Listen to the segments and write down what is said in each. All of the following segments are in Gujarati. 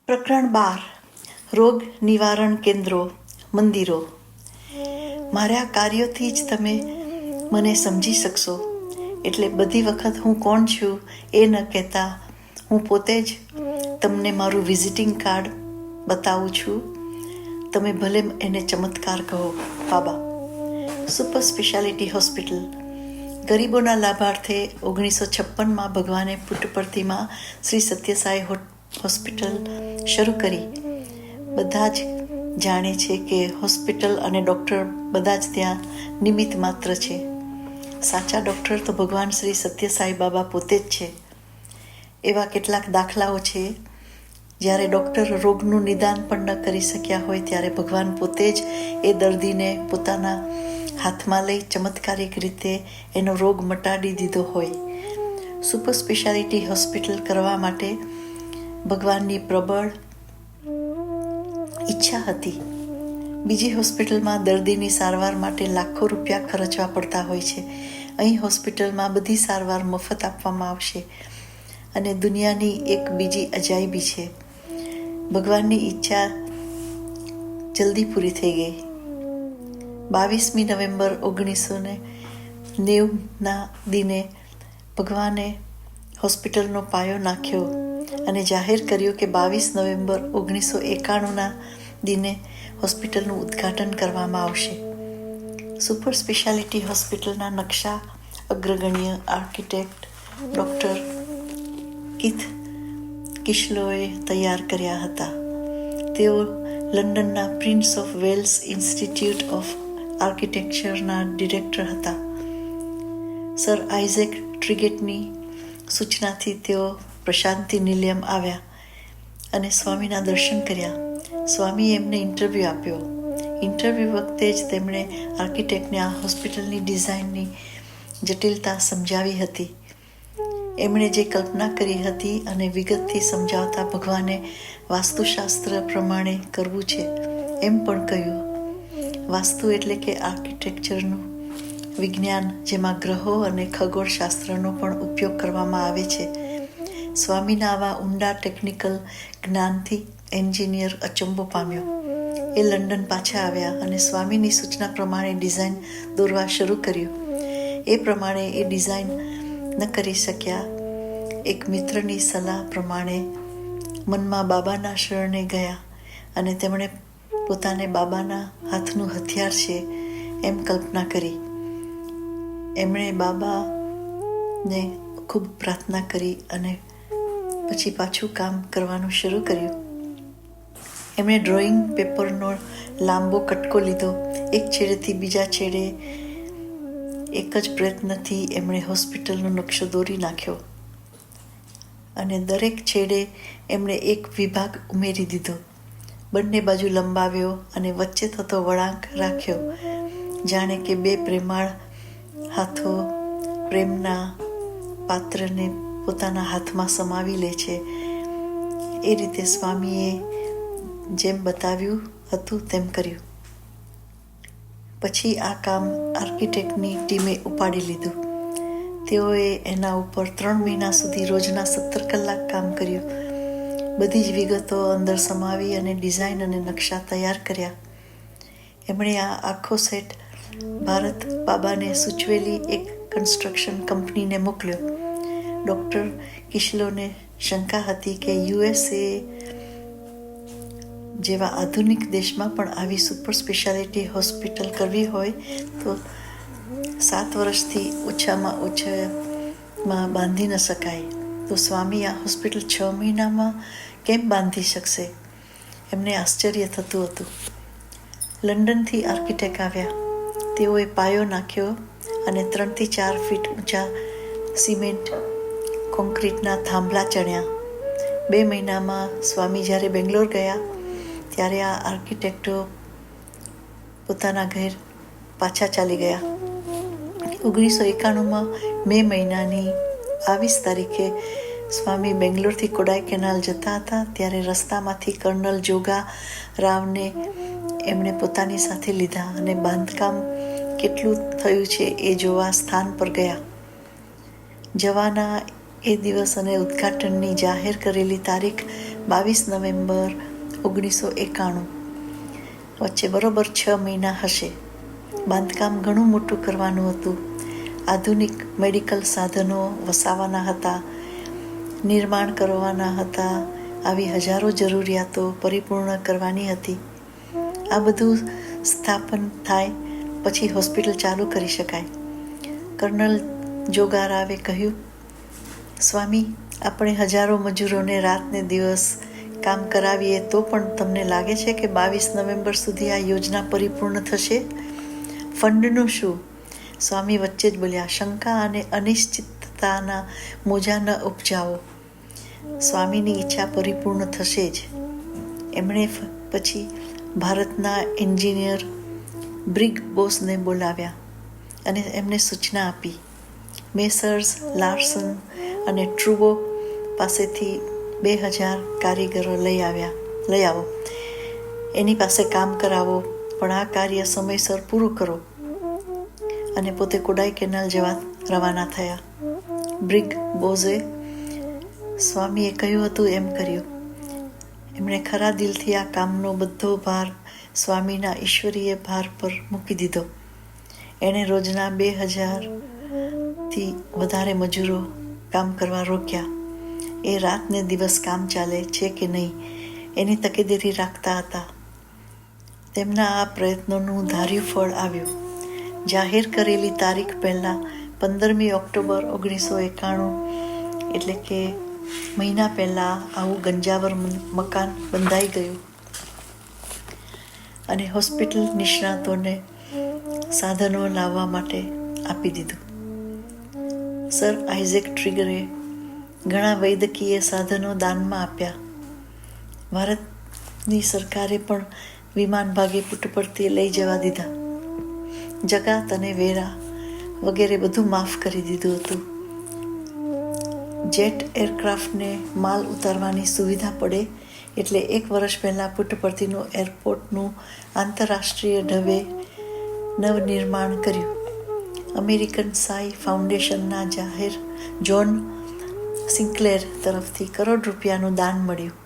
પ્રકરણ 12 રોગ નિવારણ કેન્દ્રો મંદિરો. મારા કાર્યોથી જ તમે મને સમજી શકશો, એટલે બધી વખત હું કોણ છું એ ન કહેતા હું પોતે જ તમને મારું વિઝિટિંગ કાર્ડ બતાવું છું. તમે ભલે એને ચમત્કાર કહો. બાબા સુપર સ્પેશિયાલિટી હોસ્પિટલ ગરીબોના લાભાર્થે 1956માં ભગવાને પુટ્ટપર્તીમાં શ્રી સત્યસાઈ હોસ્પિટલ શરૂ કરી. બધા જ જાણે છે કે હોસ્પિટલ અને ડૉક્ટર બધા જ ત્યાં નિમિત્ત માત્ર છે. સાચા ડૉક્ટર તો ભગવાન શ્રી સત્યસાઈ બાબા પોતે જ છે. એવા કેટલાક દાખલાઓ છે જ્યારે ડૉક્ટર રોગનું નિદાન પણ ન કરી શક્યા હોય ત્યારે ભગવાન પોતે જ એ દર્દીને પોતાના હાથમાં લઈ ચમત્કારિક રીતે એનો રોગ મટાડી દીધો હોય. સુપર સ્પેશિયાલિટી હોસ્પિટલ કરવા માટે ભગવાનની પ્રબળ ઈચ્છા હતી. બીજી હોસ્પિટલમાં દર્દીની સારવાર માટે લાખો રૂપિયા ખર્ચવા પડતા હોય છે. અહીં હોસ્પિટલમાં બધી સારવાર મફત આપવામાં આવશે અને દુનિયાની એક બીજી અજાયબી છે. ભગવાનની ઈચ્છા જલ્દી પૂરી થઈ ગઈ. 22મી નવેમ્બર 1990ના દિને ભગવાને હોસ્પિટલનો પાયો નાખ્યો અને જાહેર કર્યું કે 22 નવેમ્બર 1991ના દિને હોસ્પિટલનું ઉદ્ઘાટન કરવામાં આવશે. સુપર સ્પેશિયાલિટી હોસ્પિટલના નકશા અગ્રગણ્ય આર્કિટેક્ટ ડૉક્ટર કીથ કિશલોએ તૈયાર કર્યા હતા. તેઓ લંડનના Prince of Wales Institute of આર્કિટેક્ચરના ડિરેક્ટર હતા. સર આઇઝેક ટ્રિગેટની સૂચનાથી તેઓ પ્રશાંતિ નિલયમ આવ્યા અને સ્વામીના દર્શન કર્યા. સ્વામીએ એમને ઇન્ટરવ્યૂ આપ્યો. ઇન્ટરવ્યૂ વખતે જ તેમણે આર્કિટેક્ટને આ હોસ્પિટલની ડિઝાઇનની જટિલતા સમજાવી હતી. એમણે જે કલ્પના કરી હતી અને વિગતથી સમજાવતા ભગવાને વાસ્તુશાસ્ત્ર પ્રમાણે કરવું છે એમ પણ કહ્યું. વાસ્તુ એટલે કે આર્કિટેક્ચરનું વિજ્ઞાન જેમાં ગ્રહો અને ખગોળશાસ્ત્રનો પણ ઉપયોગ કરવામાં આવે છે. સ્વામીના આવા ઊંડા ટેકનિકલ જ્ઞાનથી એન્જિનિયર અચંબો પામ્યો. એ લંડન પાછા આવ્યા અને સ્વામીની સૂચના પ્રમાણે ડિઝાઇન દોરવા શરૂ કર્યું. એ પ્રમાણે એ ડિઝાઇન ન કરી શક્યા. એક મિત્રની સલાહ પ્રમાણે મનમાં બાબાના શરણે ગયા અને તેમણે પોતાને બાબાના હાથનું હથિયાર છે એમ કલ્પના કરી. એમણે બાબાને ખૂબ પ્રાર્થના કરી અને પછી પાછું કામ કરવાનું શરૂ કર્યું. એમણે ડ્રોઈંગ પેપરનો લાંબો કટકો લીધો. એક છેડેથી બીજા છેડે એક જ પ્રયત્નથી એમણે હોસ્પિટલનો નકશો દોરી નાખ્યો અને દરેક છેડે એમણે એક વિભાગ ઉમેરી દીધો. બંને બાજુ લંબાવ્યો અને વચ્ચે થતો વળાંક રાખ્યો, જાણે કે બે પ્રેમાળ હાથો પ્રેમના પાત્રને પોતાના હાથમાં સમાવી લે છે. એ રીતે સ્વામીએ જેમ બતાવ્યું હતું તેમ કર્યું. પછી આ કામ આર્કિટેક્ટની ટીમે ઉપાડી લીધું. તેઓએ એના ઉપર 3 મહિના સુધી રોજના 17 કલાક કામ કર્યું. બધી જ વિગતો અંદર સમાવી અને ડિઝાઇન અને નકશા તૈયાર કર્યા. એમણે આ આખો સેટ ભારત બાબાને સૂચવેલી એક કન્સ્ટ્રક્શન કંપનીને મોકલ્યો. ડૉક્ટર કિશલોને શંકા હતી કે USA જેવા આધુનિક દેશમાં પણ આવી સુપર સ્પેશિયાલિટી હોસ્પિટલ કરવી હોય તો 7 વર્ષથી ઓછામાં ઓછામાં બાંધી ન શકાય, તો સ્વામી આ હોસ્પિટલ 6 મહિનામાં કેમ બાંધી શકશે? એમને આશ્ચર્ય થતું હતું. લંડનથી આર્કિટેક્ટ આવ્યા. તેઓએ પાયો નાખ્યો અને 3 થી 4 ફીટ ઊંચા સિમેન્ટ કોન્ક્રીટના થાંભલા ચણ્યા. 2 મહિનામાં સ્વામી જ્યારે બેંગ્લોર ગયા ત્યારે આ આર્કિટેક્ટો પોતાના ઘર પાછા ચાલી ગયા. 1991માં મે મહિનાની 22 તારીખે સ્વામી બેંગ્લોરથી કોડાઈ કેનાલ જતા હતા ત્યારે રસ્તામાંથી કર્નલ જોગા રાવને એમણે પોતાની સાથે લીધા અને બાંધકામ કેટલું થયું છે એ જોવા સ્થાન પર ગયા. જવાના એ દિવસ અને ઉદ્ઘાટનની જાહેર કરેલી તારીખ 22 નવેમ્બર 1991. વચ્ચે બરોબર 6 મહિના હશે. બાંધકામ ઘણું મોટું કરવાનું હતું. આધુનિક મેડિકલ સાધનો વસાવવાના હતા, નિર્માણ કરવાના હતા. આવી હજારો જરૂરિયાતો પરિપૂર્ણ કરવાની હતી. આ બધું સ્થાપન થાય પછી હોસ્પિટલ ચાલુ કરી શકાય. કર્નલ જોગારાવે કહ્યું, સ્વામી, આપણે હજારો મજૂરોને રાતને દિવસ કામ કરાવીએ તો પણ તમને લાગે છે કે 22 નવેમ્બર સુધી આ યોજના પરિપૂર્ણ થશે? ફંડનું શું? સ્વામી વચ્ચે જ બોલ્યા, શંકા અને અનિશ્ચિતતાના મોજા ન ઉપજાવો. સ્વામીની ઈચ્છા પરિપૂર્ણ થશે જ. એમણે પછી ભારતના એન્જિનિયર બ્રિગ બોસને બોલાવ્યા અને એમને સૂચના આપી, મેસર્સ લાર્સન અને ટ્રુબો પાસેથી 2000 કારીગરો લઈ આવો. એની પાસે કામ કરાવો, પણ આ કાર્ય સમયસર પૂરું કરો. અને પોતે કોડાઈ કેનાલ જવા રવાના થયા. બ્રિગ બોઝે સ્વામીએ કહ્યું હતું એમ કર્યું. એમણે ખરા દિલથી આ કામનો બધો ભાર સ્વામીના ઈશ્વરીય ભાર પર મૂકી દીધો. એણે રોજના 2000થી વધારે મજૂરો કામ કરવા રોક્યા. એ રાતને દિવસ કામ ચાલે છે કે નહીં એની તકેદારી રાખતા હતા. તેમના આ પ્રયત્નોનું ધાર્યું ફળ આવ્યું. જાહેર કરેલી તારીખ પહેલાં 15મી ઓક્ટોબર 1991, એટલે કે મહિના પહેલાં આવું ગંજાવર મકાન બંધાઈ ગયું અને હોસ્પિટલ નિષ્ણાતોને સાધનો લાવવા માટે આપી દીધું. સર આઇઝેક ટ્રિગરે ઘણા વૈદ્યકીય સાધનો દાનમાં આપ્યા. ભારતની સરકારે પણ વિમાન ભાગે પુટ્ટપર્તીએ લઈ જવા દીધા. જકાત અને વેરા વગેરે બધું માફ કરી દીધું હતું. જેટ એરક્રાફ્ટને માલ ઉતારવાની સુવિધા પડે એટલે 1 વર્ષ પહેલાં પુટ્ટપર્તીનું એરપોર્ટનું આંતરરાષ્ટ્રીય ઢબે નવનિર્માણ કર્યું. અમેરિકન સાઈ ફાઉન્ડેશનના જાહેર જોન સિન્કલેર તરફથી કરોડ રૂપિયાનું દાન મળ્યું.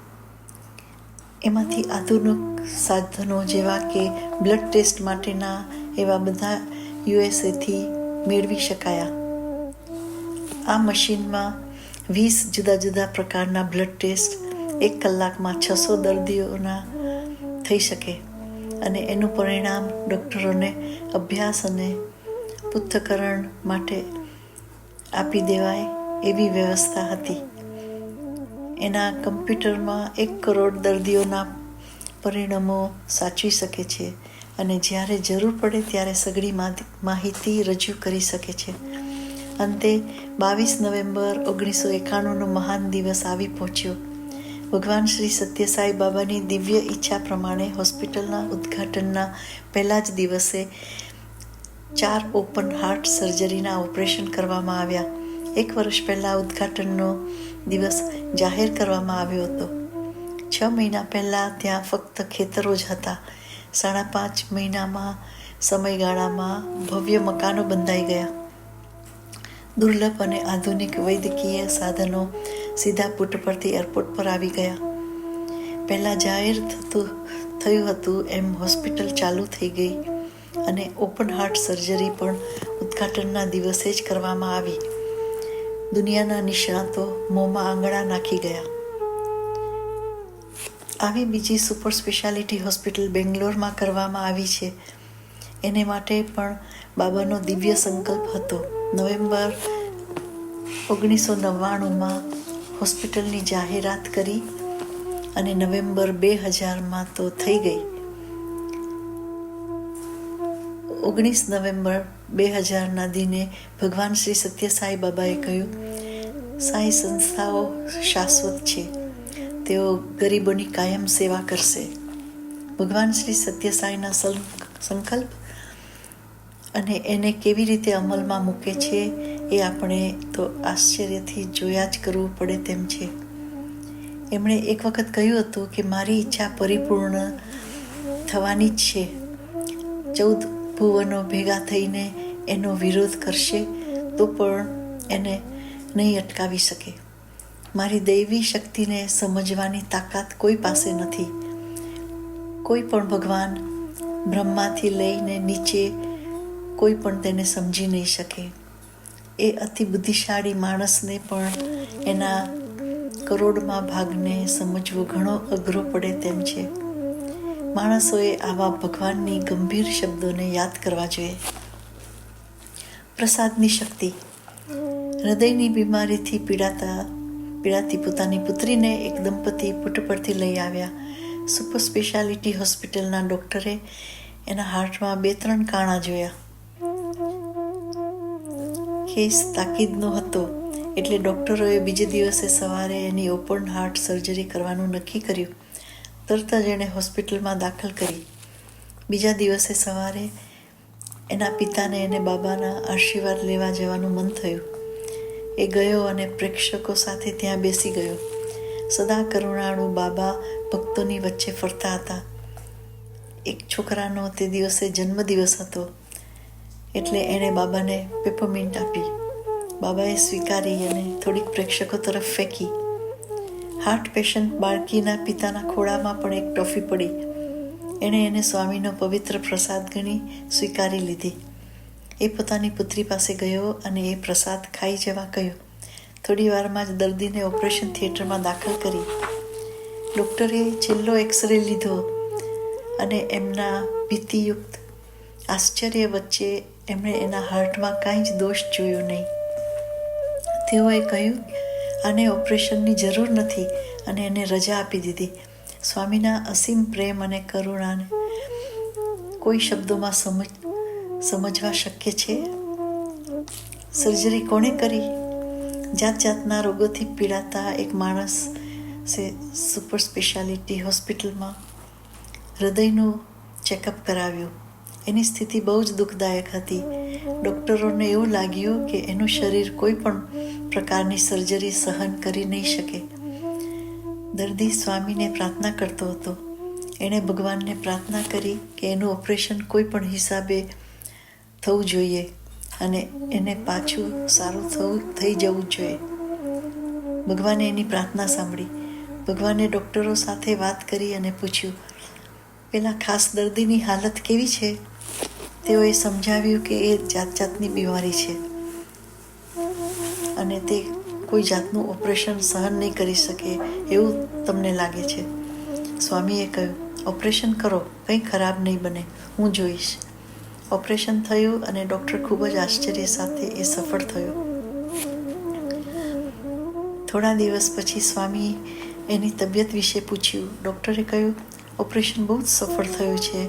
એમાંથી આધુનિક સાધનો જેવા કે બ્લડ ટેસ્ટ માટેના એવા બધા યુએસએથી મેળવી શકાયા. આ મશીનમાં 20 જુદા જુદા પ્રકારના બ્લડ ટેસ્ટ 1 કલાકમાં 600 દર્દીઓના થઈ શકે અને એનું પરિણામ ડૉક્ટરોને અભ્યાસ અને પૃથ્થકરણ માટે આપી દેવાય એવી વ્યવસ્થા હતી. એના કમ્પ્યુટરમાં 1 કરોડ દર્દીઓના પરિણામો સાચવી શકે છે અને જ્યારે જરૂર પડે ત્યારે સઘળી માહિતી રજૂ કરી શકે છે. અંતે 22 નવેમ્બર 1991નો મહાન દિવસ આવી પહોંચ્યો. ભગવાન શ્રી સત્યસાઈ બાબાની દિવ્ય ઈચ્છા પ્રમાણે હોસ્પિટલના ઉદ્ઘાટનના પહેલા જ દિવસે 4 ઓપન હાર્ટ સર્જરીના ઓપરેશન કરવામાં આવ્યા. 1 વર્ષ પહેલાં ઉદ્ઘાટનનો દિવસ જાહેર કરવામાં આવ્યો હતો. 6 મહિના પહેલાં ત્યાં ફક્ત ખેતરો જ હતા. 5.5 મહિનામાં સમયગાળામાં ભવ્ય મકાનો બંધાઈ ગયા. દુર્લભ અને આધુનિક વૈદ્યકીય સાધનો સીધા પુટ્ટપર્તી એરપોર્ટ પર આવી ગયા. પહેલાં જાહેર થયું હતું એમ હોસ્પિટલ ચાલુ થઈ ગઈ અને ઓપન હાર્ટ સર્જરી પણ ઉદ્ઘાટનના દિવસે જ કરવામાં આવી. દુનિયાના નિષ્ણાતો મોંમાં આંગળા નાખી ગયા. આવી બીજી સુપર સ્પેશિયાલિટી હોસ્પિટલ બેંગ્લોરમાં કરવામાં આવી છે. એને માટે પણ બાબાનો દિવ્ય સંકલ્પ હતો. નવેમ્બર 1999માં હોસ્પિટલની જાહેરાત કરી અને નવેમ્બર 2000માં તો થઈ ગઈ. 19 નવેમ્બર 2000ના દિને ભગવાન શ્રી સત્યસાઈ બાબાએ કહ્યું, સાઈ સંસ્થાઓ શાશ્વત છે. તેઓ ગરીબોની કાયમ સેવા કરશે. ભગવાન શ્રી સત્યસાઈના સંકલ્પ અને એને કેવી રીતે અમલમાં મૂકે છે એ આપણે તો આશ્ચર્યથી જોયા જ કરવું પડે તેમ છે. એમણે એક વખત કહ્યું હતું કે મારી ઈચ્છા પરિપૂર્ણ થવાની જ છે. 14 ભુવનો ભેગા થઈને એનો વિરોધ કરશે તો પણ એને નહીં અટકાવી શકે. મારી દૈવી શક્તિને સમજવાની તાકાત કોઈ પાસે નથી. કોઈ પણ ભગવાન બ્રહ્માથી લઈને નીચે કોઈ પણ તેને સમજી નહીં શકે. એ અતિ બુદ્ધિશાળી માણસને પણ એના કરોડમાં ભાગને સમજવો ઘણો અઘરો પડે તેમ છે. માણસોએ આવા ભગવાનની ગંભીર શબ્દોને યાદ કરવા જોઈએ. પ્રસાદની શક્તિ. હૃદયની બીમારીથી પીડાતી પોતાની પુત્રીને એક દંપતી પુટ્ટપરથી લઈ આવ્યા. સુપર સ્પેશિયાલિટી હોસ્પિટલના ડૉક્ટરે એના હાર્ટમાં 2-3 કાણા જોયા. કેસ તાકીદનો હતો એટલે ડૉક્ટરોએ બીજે દિવસે સવારે એની ઓપન હાર્ટ સર્જરી કરવાનું નક્કી કર્યું. તરત જ એણે હોસ્પિટલમાં દાખલ કરી. બીજા દિવસે સવારે એના પિતાને એને બાબાના આશીર્વાદ લેવા જવાનું મન થયું. એ ગયો અને પ્રેક્ષકો સાથે ત્યાં બેસી ગયો. સદા કરુણાળુ બાબા ભક્તોની વચ્ચે ફરતા હતા. એક છોકરાનો તે દિવસે જન્મદિવસ હતો એટલે એણે બાબાને પેપરમિન્ટ આપી. બાબાએ સ્વીકારી અને થોડીક પ્રેક્ષકો તરફ ફેંકી. હાર્ટ પેશન્ટ બાળકીના પિતાના ખોળામાં પણ એક ટોફી પડી. એણે એને સ્વામીનો પવિત્ર પ્રસાદ ગણી સ્વીકારી લીધી. એ પોતાની પુત્રી પાસે ગયો અને એ પ્રસાદ ખાઈ જવા કહ્યું. થોડી વારમાં જ દર્દીને ઓપરેશન થિયેટરમાં દાખલ કરી. ડૉક્ટરે છેલ્લો એક્સરે લીધો અને એમના ભીતિયુક્ત આશ્ચર્ય વચ્ચે એમણે એના હાર્ટમાં કાંઈ જ દોષ જોયો નહીં. તેઓએ કહ્યું, આને ઓપરેશનની જરૂર નથી અને એને રજા આપી દીધી. સ્વામીના અસીમ પ્રેમ અને કરુણાને કોઈ શબ્દોમાં સમજવા શક્ય છે? સર્જરી કોણે કરી? જાત જાતના રોગોથી પીડાતા એક માણસ સુપર સ્પેશિયાલિટી હોસ્પિટલમાં હૃદયનું ચેકઅપ કરાવ્યું. એની સ્થિતિ બહુ જ દુઃખદાયક હતી. ડૉક્ટરોને એવું લાગ્યું કે એનું શરીર કોઈ પણ પ્રકારની સર્જરી સહન કરી નહીં શકે. દર્દી સ્વામીને પ્રાર્થના કરતો હતો. એણે ભગવાનને પ્રાર્થના કરી કે એનું ઓપરેશન કોઈ પણ હિસાબે થવું જોઈએ અને એને પાછું સારું થઈ જવું જોઈએ. ભગવાને એની પ્રાર્થના સાંભળી. ભગવાને ડૉક્ટરો સાથે વાત કરી અને પૂછ્યું, પેલા ખાસ દર્દીની હાલત કેવી છે? તેઓએ સમજાવ્યું કે એ જાતની બીમારી છે અને તે કોઈ જાતનું ઓપરેશન સહન નહીં કરી શકે એવું તમને લાગે છે. સ્વામીએ કહ્યું, ઓપરેશન કરો, કંઈ ખરાબ નહીં બને, હું જોઈશ. ઓપરેશન થયું અને ડૉક્ટર ખૂબ જ આશ્ચર્ય સાથે એ સફળ થયો. થોડા દિવસ પછી સ્વામી એની તબિયત વિશે પૂછ્યું. ડૉક્ટરે કહ્યું, ઓપરેશન બહુ જ સફળ થયું છે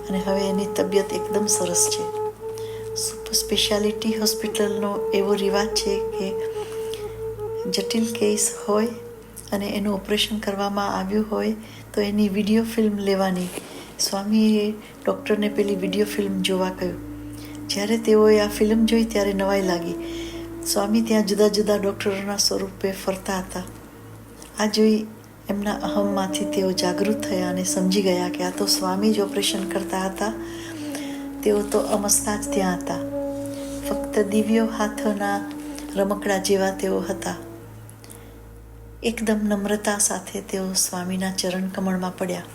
અને હવે એની તબિયત એકદમ સરસ છે. સુપર સ્પેશિયાલિટી હોસ્પિટલનો એવો રિવાજ છે કે જટિલ કેસ હોય અને એનું ઓપરેશન કરવામાં આવ્યું હોય તો એની વિડીયો ફિલ્મ લેવાની. સ્વામીએ ડૉક્ટરને પેલી વિડીયો ફિલ્મ જોવા કહ્યું. જ્યારે તેઓએ આ ફિલ્મ જોઈ ત્યારે નવાઈ લાગી. સ્વામી ત્યાં જુદા જુદા ડૉક્ટરોના સ્વરૂપે ફરતા હતા. આ જોઈ એમના અહમમાંથી તેઓ જાગૃત થયા અને સમજી ગયા કે આ તો સ્વામી જ ઓપરેશન કરતા હતા. તેઓ તો અમસ્તા જ ત્યાં હતા. ફક્ત દિવ્યો હાથોના રમકડા જેવા તેઓ હતા. એકદમ નમ્રતા સાથે તેઓ સ્વામીના ચરણ કમળમાં પડ્યા.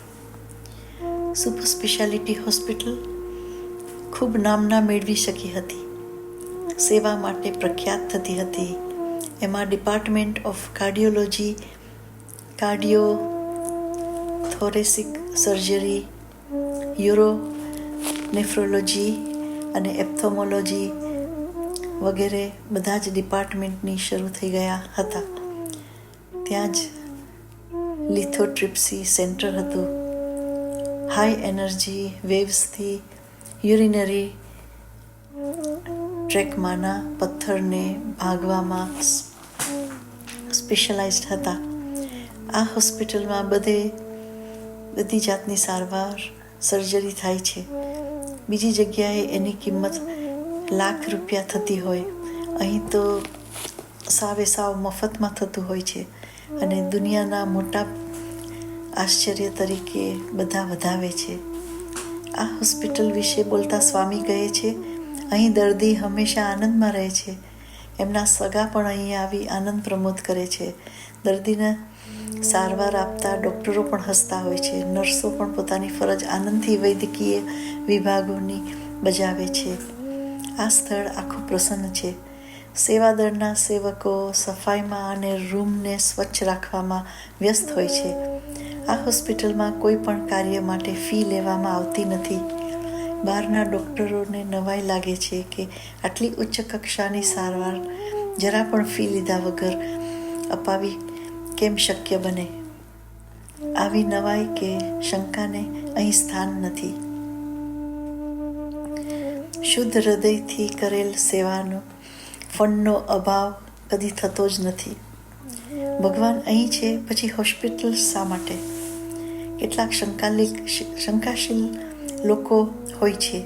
સુપર સ્પેશિયાલિટી હોસ્પિટલ ખૂબ નામના મેળવી શકી હતી. સેવા માટે પ્રખ્યાત થતી હતી. એમાં department of cardiology, cardiothoracic surgery, uro nephrology અને એપ્થોમોલોજી વગેરે બધા જ ડિપાર્ટમેન્ટની શરૂ થઈ ગયા હતા. ત્યાં જ લિથોટ્રિપ્સી સેન્ટર હતું. હાઈ એનર્જી વેવ્સથી યુરિનરી ટ્રેકમાંના પથ્થરને ભાગવામાં સ્પેશિયલાઇઝડ હતા. આ હોસ્પિટલમાં બધી જાતની સારવાર, સર્જરી થાય છે. બીજી જગ્યાએ એની કિંમત લાખ રૂપિયા થતી હોય, અહીં તો સાવ મફતમાં થતું હોય છે અને દુનિયાના મોટા આશ્ચર્ય તરીકે બધા વધાવે છે. આ હોસ્પિટલ વિશે બોલતા સ્વામી કહે છે, અહીં દર્દી હંમેશા આનંદમાં રહે છે. એમના સગા પણ અહીં આવી આનંદ પ્રમોદ કરે છે. દર્દીને સારવાર આપતા ડૉક્ટરો પણ હસતા હોય છે. નર્સો પણ પોતાની ફરજ આનંદથી વૈદ્યકીય વિભાગોની બજાવે છે. આ સ્થળ આખું પ્રસન્ન છે. સેવાદળના સેવકો સફાઈમાં અને રૂમને સ્વચ્છ રાખવામાં વ્યસ્ત હોય છે. આ હોસ્પિટલમાં કોઈ પણ કાર્ય માટે ફી લેવામાં આવતી નથી. બહારના ડૉક્ટરોને નવાઈ લાગે છે કે આટલી ઉચ્ચ કક્ષાની સારવાર જરા પણ ફી લીધા વગર અપાવી કેમ શક્ય બને. આવી નવાઈ કે શંકાને અહીં સ્થાન નથી. શુદ્ધ હૃદયથી કરેલ સેવાનો ફંડનો અભાવ કદી થતો જ નથી. ભગવાન અહીં છે પછી હોસ્પિટલ શા માટે? કેટલાક શંકાશીલ લોકો હોય છે.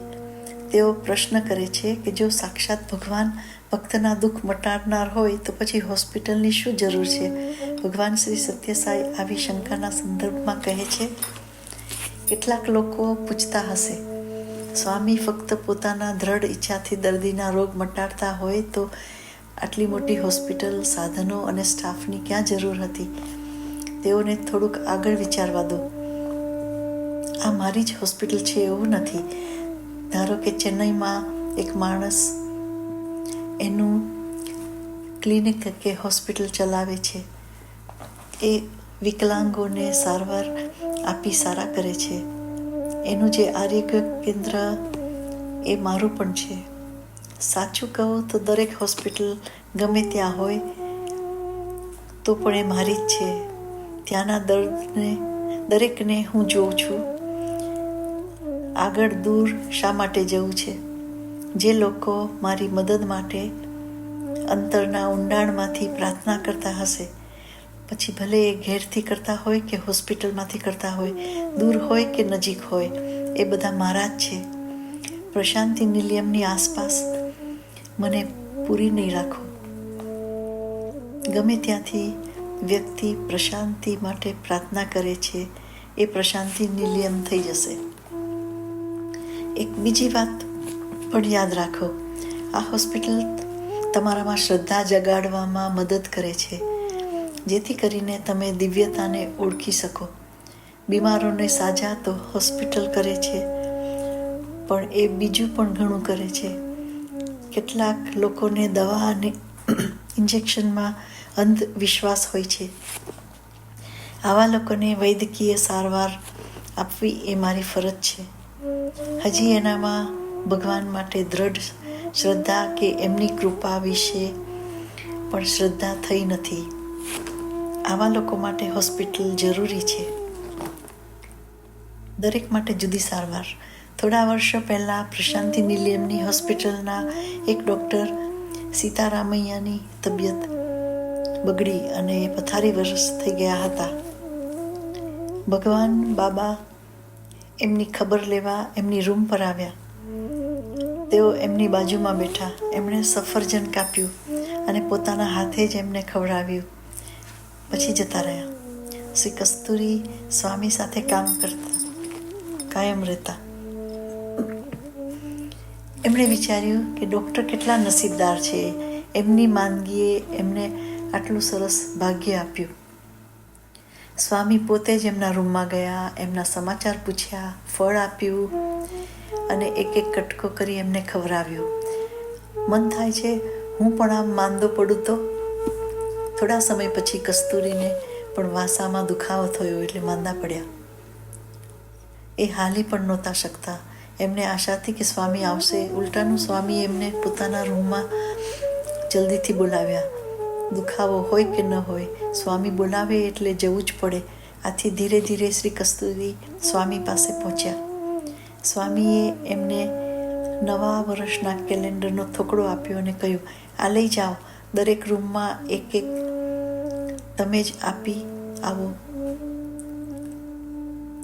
તેઓ પ્રશ્ન કરે છે કે જો સાક્ષાત ભગવાન ભક્તના દુઃખ મટાડનાર હોય તો પછી હોસ્પિટલની શું જરૂર છે? ભગવાન શ્રી સત્યસાઈ આવી શંકાના સંદર્ભમાં કહે છે. કેટલાક લોકો પૂછતા હશે, સ્વામી ફક્ત પોતાના દ્રઢ ઈચ્છાથી દર્દીના રોગ મટાડતા હોય તો આટલી મોટી હોસ્પિટલ, સાધનો અને સ્ટાફની ક્યાં જરૂર હતી? તેઓને થોડુંક આગળ વિચારવા દો. આ મારી જ હોસ્પિટલ છે એવું નથી. ધારો કે ચેન્નઈમાં એક માણસ એનું ક્લિનિક કે હોસ્પિટલ ચલાવે છે. એ વિકલાંગોને સારવાર આપી સારા કરે છે. એનું જે આરોગ્ય કેન્દ્ર એ મારું પણ છે. સાચું કહું તો દરેક હોસ્પિટલ ગમે ત્યાં હોય તો પણ એ મારી જ છે. ત્યાંના દરેકને હું જોઉં છું. આગળ દૂર શા માટે જવું છે? જે લોકો મારી મદદ માટે અંતરના ઊંડાણમાંથી પ્રાર્થના કરતા હશે, પછી ભલે એ ઘેરથી કરતા હોય કે હોસ્પિટલમાંથી કરતા હોય, દૂર હોય કે નજીક હોય, એ બધા મારા જ છે. પ્રશાંતિ નિલયમની આસપાસ મને પૂરી નહીં રાખો. ગમે ત્યાંથી વ્યક્તિ પ્રશાંતિ માટે પ્રાર્થના કરે છે એ પ્રશાંતિ નિલયમ થઈ જશે. એક બીજી વાત પણ યાદ રાખો, આ હોસ્પિટલ તમારામાં શ્રદ્ધા જગાડવામાં મદદ કરે છે, જેથી કરીને તમે દિવ્યતાને ઓળખી શકો. બીમારોને સાજા તો હોસ્પિટલ કરે છે, પણ એ બીજું પણ ઘણું કરે છે. કેટલાક લોકોને દવા અને ઇન્જેક્શનમાં અંધવિશ્વાસ હોય છે. આવા લોકોને વૈદ્યકીય સારવાર આપવી એ મારી ફરજ છે. હજી એનામાં ભગવાન માટે દ્રઢ શ્રદ્ધા કે એમની કૃપા વિશે પણ શ્રદ્ધા થઈ નથી. આવા લોકો માટે હોસ્પિટલ જરૂરી છે. દરેક માટે જુદી સારવાર. થોડા વર્ષો પહેલાં પ્રશાંતિ નિલયમની હોસ્પિટલના એક ડૉક્ટર સીતારામૈયાની તબિયત બગડી અને પથારી વર્ષ થઈ ગયા હતા. ભગવાન બાબા એમની ખબર લેવા એમની રૂમ પર આવ્યા. તેઓ એમની બાજુમાં બેઠા. એમણે સફરજન કાપ્યું અને પોતાના હાથે જ એમને ખવડાવ્યું. પછી જતા રહ્યા. શ્રી કસ્તુરી સ્વામી સાથે કામ કરતા, કાયમ રહેતા. એમણે વિચાર્યું કે ડૉક્ટર કેટલા નસીબદાર છે. એમની માંદગીએ એમને આટલું સરસ ભાગ્ય આપ્યું. સ્વામી પોતે જ એમના રૂમમાં ગયા, એમના સમાચાર પૂછ્યા, ફળ આપ્યું અને એક એક કટકો કરી એમને ખવડાવ્યો. મન થાય છે હું પણ આમ માંદો પડું તો. થોડા સમય પછી કસ્તુરીને પણ વાસામાં દુખાવો થયો એટલે માંદા પડ્યા. એ હાલી પણ નહોતા શકતા. એમને આશાથી કે સ્વામી આવશે. ઉલટાનું સ્વામી એમને પોતાના રૂમમાં જલ્દીથી બોલાવ્યા. દુખાવો હોય કે ન હોય, સ્વામી બોલાવે એટલે જવું જ પડે. આથી ધીરે ધીરે શ્રી કસ્તુરી સ્વામી પાસે પહોંચ્યા. સ્વામીએ એમને નવા વર્ષના કેલેન્ડરનો થોકડો આપ્યો અને કહ્યું, આ લઈ જાઓ. દરેક રૂમમાં એક એક તમે જ આપી આવો.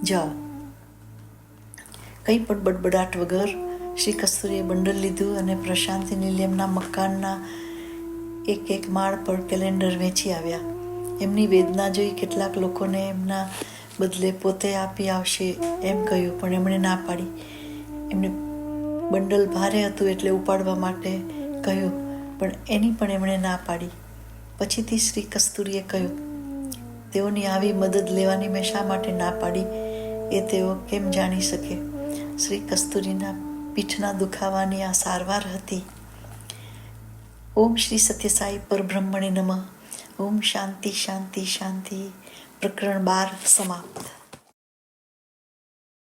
જાઓ. કંઈ પણ બડબડાટ વગર શ્રી કસ્તુરીએ બંડલ લીધું અને પ્રશાંતિ નિલયમના મકાનના એક એક માળ પર કેલેન્ડર વેચી આવ્યા. એમની વેદના જોઈ કેટલાક લોકોને એમના બદલે પોતે આપી આવશે એમ કહ્યું, પણ એમણે ના પાડી. એમને બંડલ ભારે હતું એટલે ઉપાડવા માટે કહ્યું, પણ એની પણ એમણે ના પાડી. પછીથી શ્રી કસ્તુરીએ કહ્યું, તેઓની આવી મદદ લેવાની મેં શા માટે ના પાડી એ તેઓ કેમ જાણી શકે. શ્રી કસ્તુરીના પીઠના દુખાવાની આ સારવાર હતી. ઓમ શ્રી સત્યસાઈ પરબ્રહ્મણે નમઃ. ઓમ શાંતિ શાંતિ શાંતિ. પ્રકરણ 12 સમાપ્ત.